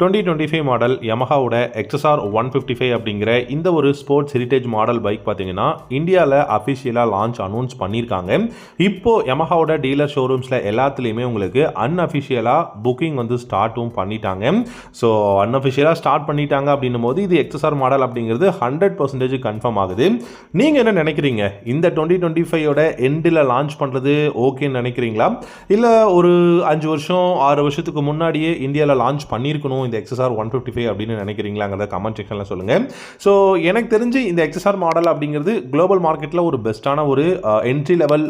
2025 model யமஹாவோட XSR 155 அப்படிங்கிற இந்த ஒரு ஸ்போர்ட்ஸ் ஹெரிட்டேஜ் மாடல் பைக் பார்த்தீங்கன்னா இந்தியாவில் அஃபிஷியலாக அனௌன்ஸ் பண்ணியிருக்காங்க. இப்போது யமஹாவோட டீலர் ஷோரூம்ஸில் எல்லாத்துலேயுமே உங்களுக்கு அன்அஃபிஷியலாக புக்கிங் ஸ்டார்ட்டும் பண்ணிட்டாங்க. ஸோ அன்அஃபிஷியலாக ஸ்டார்ட் பண்ணிட்டாங்க அப்படின்னும் போது இது XSR மாடல் அப்படிங்கிறது 100% கன்ஃபார்ம் ஆகுது. நீங்கள் என்ன நினைக்கிறீங்க? இந்த 2025ஓட எண்டில் லான்ச் பண்ணுறது ஓகேன்னு நினைக்கிறீங்களா? இல்லை ஒரு 5 வருஷம் 6 வருஷத்துக்கு முன்னாடியே இந்தியாவில் லான்ச் பண்ணியிருக்கணும் இந்த XSR 155 அப்படின்னு நினைக்கிறீங்களாங்கிறத கமெண்ட் செக்ஷனில் சொல்லுங்கள். ஸோ எனக்கு தெரிஞ்சு இந்த XSR மாடல் அப்படிங்கிறது குளோபல் மார்க்கெட்டில் ஒரு பெஸ்ட்டான ஒரு என்ட்ரி லெவல்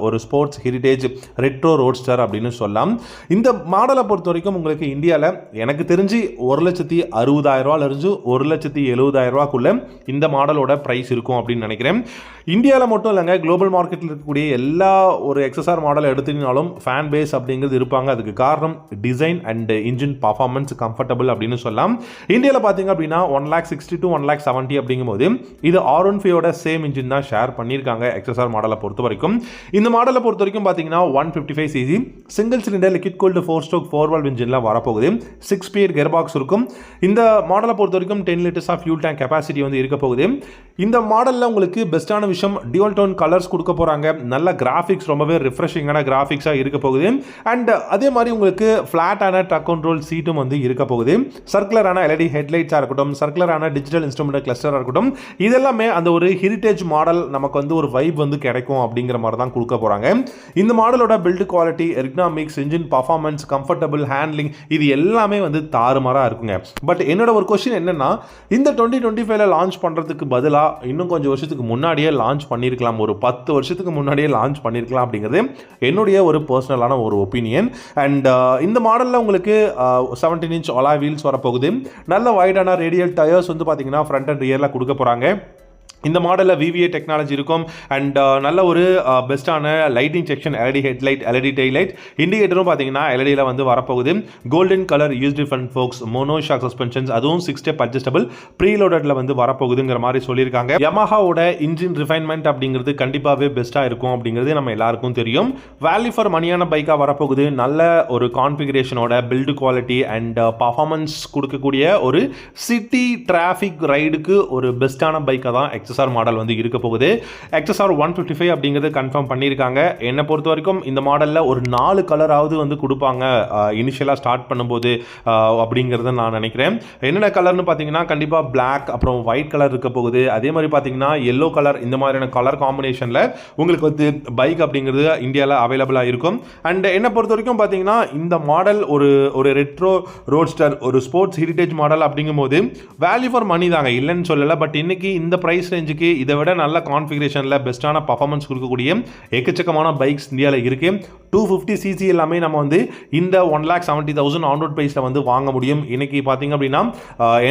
ஒரு ஸ்போர்ட்ஸ் ஹெரிட்டேஜ் ரெட்ரோ ரோட்ஸ்டர் அப்படின்னு சொல்லலாம். இந்த மாடலை பொறுத்த வரைக்கும் உங்களுக்கு இந்தியாவில் எனக்கு தெரிஞ்சு 1,60,000 1,70,000 இந்த மாடலோட ப்ரைஸ் இருக்கும் அப்படின்னு நினைக்கிறேன். இந்தியாவில் மட்டும் இல்லைங்க, குளோபல் மார்க்கெட்டில் இருக்கக்கூடிய எல்லா ஒரு XSR மாடலை எடுத்துக்கினாலும் ஃபேன் பேஸ் அப்படிங்கிறது இருப்பாங்க. அதுக்கு காரணம் design and engine performance comfortable அப்படின்னு சொல்லலாம். இந்தியாவில் பார்த்தீங்க அப்படின்னா 1,60,000 to 1,70,000 அப்படிங்கும்போது இது R15 சேம் இன்ஜின் தான் ஷேர் பண்ணியிருக்காங்க XSR மாடலை பொறுத்த வரைக்கும். இந்த மாடலை பொறுத்த வரைக்கும் பார்த்தீங்கன்னா 155cc single cylinder liquid cooled 4-stroke 4-valve இன்ஜினில் வரப்போகுது. 6-speed கியர் பாக்ஸ் இருக்கும். இந்த மாடலை பொறுத்த வரைக்கும் 10 liters of fuel tank capacity இருக்க போகுது. இந்த மாடலில் உங்களுக்கு பெஸ்ட்டான விஷயம் டியூவல் டோன் கலர்ஸ் கொடுக்க போகிறாங்க. நல்ல கிராஃபிக்ஸ், ரொம்பவே ரிஃப்ரெஷிங்கான கிராஃபிக்ஸாக இருக்க போகுது. அண்ட் அதே மாதிரி உங்களுக்கு ஃப்ளாட்டான ட்ரக் கண்ட்ரோல் சீட்டும் இருக்க போகுது. சர்க்குலரான LED ஹெட்லைட்ஸாக இருக்கட்டும், சர்க்குலரான டிஜிட்டல் இன்ஸ்ட்ருமெண்ட் கிளஸ்டராக இருக்கட்டும், இதெல்லாமே அந்த ஒரு ஹெரிட்டேஜ் மாடல் நமக்கு ஒரு வைப் கிடைக்கும் அப்படிங்கிற மாதிரி தான் கொடுக்க போகிறாங்க. இந்த மாடலோட build quality, ergonomics, engine performance, comfortable handling, இது எல்லாமே தாறுமாறாக இருக்குங்க. பட் என்னோட ஒரு கொஸ்டின் என்னன்னா, இந்த 2025 லான்ச் பண்ணுறதுக்கு பதிலாக இன்னும் கொஞ்சம் வருஷத்துக்கு முன்னாடியே லான்ச் பண்ணியிருக்கலாம், ஒரு 10 வருஷத்துக்கு முன்னாடியே லான்ச் பண்ணியிருக்கலாம் அப்படிங்கிறது என்னுடைய ஒரு பர்சனலான ஒரு ஒப்பீனியன். அண்ட் இந்த மாடலில் உங்களுக்கு 17-inch alloy wheels வரப்போகுது. நல்ல வைடான ரேடியல் டயர்ஸ் பார்த்தீங்கன்னா ஃப்ரண்ட் அண்ட் ரியரில் கொடுக்க போகிறாங்க. இந்த மாடலில் VVA டெக்னாலஜி இருக்கும். அண்ட் நல்ல ஒரு பெஸ்ட்டான lighting section, LED headlight, LED tail light, இண்டிகேட்டரும் பார்த்தீங்கன்னா LEDயில் வரப்போகுது. Golden colour used front forks, mono shock suspensions, அதுவும் 6-step அட்ஜஸ்டபிள் ப்ரீலோடடில் வரப்போகுதுங்கிற மாதிரி சொல்லியிருக்காங்க. யமஹாவோட இன்ஜின் ரிஃபைன்மெண்ட் அப்படிங்கிறது கண்டிப்பாகவே பெஸ்ட்டாக இருக்கும் அப்படிங்கிறது நம்ம எல்லாருக்கும் தெரியும். வேல்யூ ஃபார் மணியான பைக்காக வரப்போகுது. நல்ல ஒரு கான்ஃபிகரேஷனோட பில்டு குவாலிட்டி அண்ட் பர்ஃபார்மன்ஸ் கொடுக்கக்கூடிய ஒரு சிட்டி டிராஃபிக் ரைடுக்கு ஒரு பெஸ்ட்டான பைக்காக தான் XSR மாடல் இருக்க போகுது. XSR 155 அப்படிங்கிறது கன்ஃபார்ம் பண்ணியிருக்காங்க. என்னை பொறுத்த வரைக்கும் இந்த மாடலில் ஒரு 4 கலராவது கொடுப்பாங்க இனிஷியலாக ஸ்டார்ட் பண்ணும்போது அப்படிங்கிறத நான் நினைக்கிறேன். என்னென்ன கலர்னு பார்த்தீங்கன்னா கண்டிப்பாக பிளாக், அப்புறம் ஒயிட் கலர் இருக்க போகுது. அதே மாதிரி பார்த்தீங்கன்னா எல்லோ கலர், இந்த மாதிரியான கலர் காம்பினேஷனில் உங்களுக்கு பைக் அப்படிங்கிறது இந்தியாவில் அவைலபிளாக இருக்கும். அண்ட் என்னை பொறுத்த வரைக்கும் பார்த்தீங்கன்னா இந்த மாடல் ஒரு ரெட்ரோ ரோட்ஸ்டர், ஒரு ஸ்போர்ட்ஸ் ஹெரிட்டேஜ் மாடல் அப்படிங்கும்போது வேல்யூ ஃபார் மணி தாங்க, இல்லைன்னு சொல்லலை. பட் இன்னைக்கு இந்த ப்ரைஸ் ரேஞ்சுக்கு இதை விட நல்ல கான்ஃபிகரேஷனில் பெஸ்ட்டான பர்ஃபார்மன்ஸ் கொடுக்கக்கூடிய எக்கச்சக்கமான பைக்ஸ் இந்தியாவில் இருக்குது. 250cc எல்லாமே நம்ம இந்த 1,70,000 ஆன் ரோட் ப்ரைஸில் வாங்க முடியும். இன்னைக்கு பார்த்தீங்க அப்படின்னா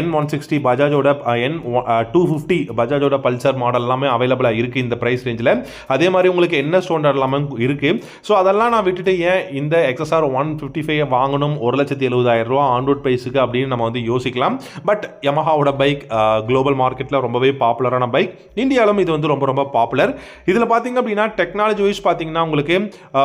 N160 பஜாஜோட, N250 பஜாஜோட பல்சர் மாடல் எல்லாமே அவைலபிளாக இருக்குது இந்த ப்ரைஸ் ரேஞ்சில். அதே மாதிரி உங்களுக்கு NS ஸ்டாண்டர்ட் எல்லாமே இருக்குது. ஸோ அதெல்லாம் நான் விட்டுட்டு ஏன் இந்த XSR 155 வாங்கணும் 1,70,000 ஆன் ரோட் ப்ரைஸுக்கு அப்படின்னு நம்ம யோசிக்கலாம். பட் யமஹாவோட பைக் குளோபல் மார்க்கெட்டில் ரொம்பவே பாப்புலரான பைக். இந்தியாவிலும் இது ரொம்ப பாப்புலர். இதில் பார்த்தீங்க அப்படின்னா டெக்னாலஜி வைஸ் பார்த்தீங்கன்னா உங்களுக்கு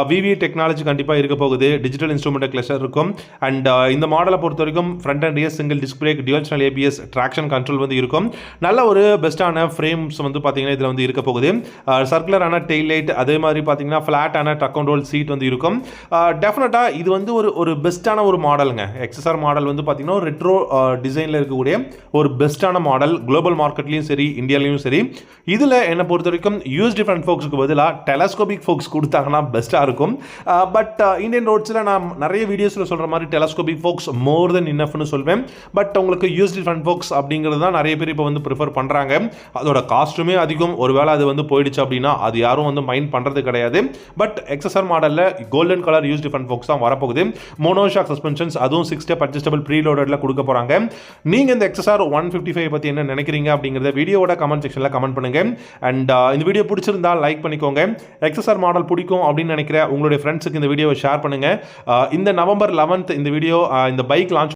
VVA டெக்னாலஜி கண்டிப்பாக இருக்க போகுது. டிஜிட்டல் இன்ஸ்ட்ருமெண்ட் கிளஸ்டர் இருக்கும். அண்ட் இந்த மாடலை பொறுத்த வரைக்கும் front and rear single disc brake, dual channel ABS, traction control இருக்கும். நல்ல ஒரு பெஸ்ட்டான ஃப்ரேம்ஸ் பார்த்தீங்கன்னா இதில் இருக்க போகுது. சர்க்குலரான டெய்ல் லைட், அதே மாதிரி பார்த்தீங்கன்னா ஃப்ளாட்டான ட்ரக் கண்ட்ரோல் சீட் இருக்கும். டெஃபினட்டாக இது ஒரு பெஸ்ட்டான ஒரு மாடலுங்க. XSR மாடல் பார்த்தீங்கன்னா ரெட்ரோ டிசைனில் இருக்கக்கூடிய ஒரு பெஸ்ட்டான மாடல். குளோபல் மார்க்கெட்லையும் சரி, இந்தியாலையும் சரி. இதில் என்னை பொறுத்த வரைக்கும் யூஸ்டு ஃப்ரண்ட் ஃபோக்ஸுக்கு பதிலாக டெலஸ்கோபிக் ஃபோக்ஸ் கொடுத்தாங்கன்னா பெஸ்ட்டாக இருக்கும். பட் இந்தியன் ரோட்ஸில் நான் நிறைய வீடியோஸில் சொல்கிற மாதிரி டெலஸ்கோபிக் ஃபோக்ஸ் மோர் தென் இனஃப்னு சொல்வேன். பட் உங்களுக்கு யூஸ்டு ஃப்ரண்ட் ஃபோக்ஸ் அப்படிங்கிறது தான் நிறைய பேர் இப்போ ப்ரிஃபர் பண்ணுறாங்க. அதோட காஸ்ட்டுமே அதிகம். ஒருவேளை அது போயிடுச்சு அப்படின்னா அது யாரும் மைண்ட் பண்ணுறது கிடையாது. பட் XSR மாடலில் golden colour used front forks தான் வரப்போகுது. மோனோஷாக் சஸ்பென்ஷன்ஸ், அதுவும் 6-step அட்ஜஸ்டபிள் ப்ரீலோடடில் கொடுக்க போகிறாங்க. நீங்கள் இந்த XSR 155 பற்றி என்ன நினைக்கிறீங்க அப்படிங்கிறத வீடியோவோட கமெண்ட் செக்ஷனில் கமெண்ட் பண்ணுங்க. அண்ட் இந்த வீடியோ பிடிச்சிருந்தா லைக் பண்ணிக்கோங்க. XSR மாடல் பிடிக்கும் அப்படின்னு நினைக்கிற உங்களுடைய ஃப்ரெண்ட்ஸுக்கு இந்த வீடியோவை ஷேர் பண்ணுங்க. இந்த நவம்பர் 11th இந்த வீடியோ, இந்த பைக் லான்ச்